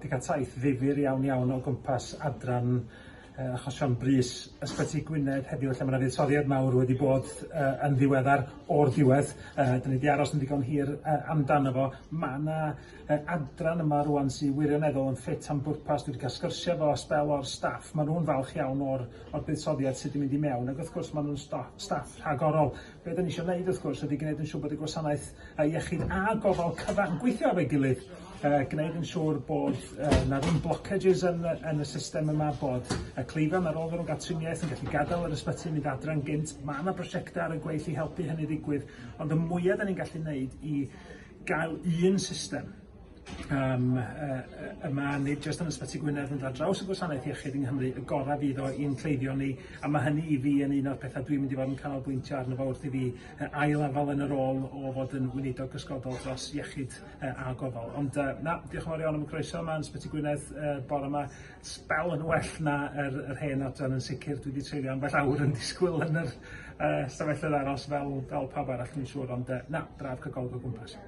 'di cael taith ddifyr iawn o gwmpas adran achosion brys ysbyty Gwynedd heddiw, lle mae 'na fuddsoddiad mawr wedi bod yn ddiweddar o'r diwedd. Da ni 'di aros yn ddigon hir amdano fo. Mae 'na adran yma rwan sy'n wirioneddol yn ffit am bwrpas. Dwi wedi cael sgyrsiau fo sbel o'r staff. Maen nhw'n falch iawn o'r buddsoddiad sydd wedi mynd i mewn, ac wrth gwrs maen nhw'n staff rhagorol. Be da ni eisiau gwneud wrth gwrs ydy gwneud yn siŵr bod y gwasanaeth iechyd a gofal cyfan gweithio efo'i gilydd, gwneud yn siŵr bod na ddim blockages yn y system yma, bod y cleifion ar ôl fod nhw'n gael triniaeth yn gallu gadael yr ysbyty mynd adre'n gynt. Mae yna brosiectau ar y gweill i helpu hynny ddigwydd, ond y mwyaf da ni'n gallu gwneud i gael un system yma, nid jyst yn ysbyty Gwynedd, ond ar draws y gwasanaeth iechyd yng Nghymru, y gorau fydd o i'n cleifion ni, a mae hynny i fi yn un o'r pethau dwi'n mynd i fod yn canolbwyntio arno fo wrth i fi ail-lefel yn yr ôl o fod yn weinidog ysgodol dros iechyd a gofal. Ond diolch yn fawr iawn am y croeso yma yn ysbyty Gwynedd bore yma. Sbel yn well na yr hen adran yn sicr. Dwi wedi treulio ambell awr yn disgwyl yn yr stafelloedd aros fel pawb arall, dwi'n siŵr, ond braf cygolwg o gwmpas.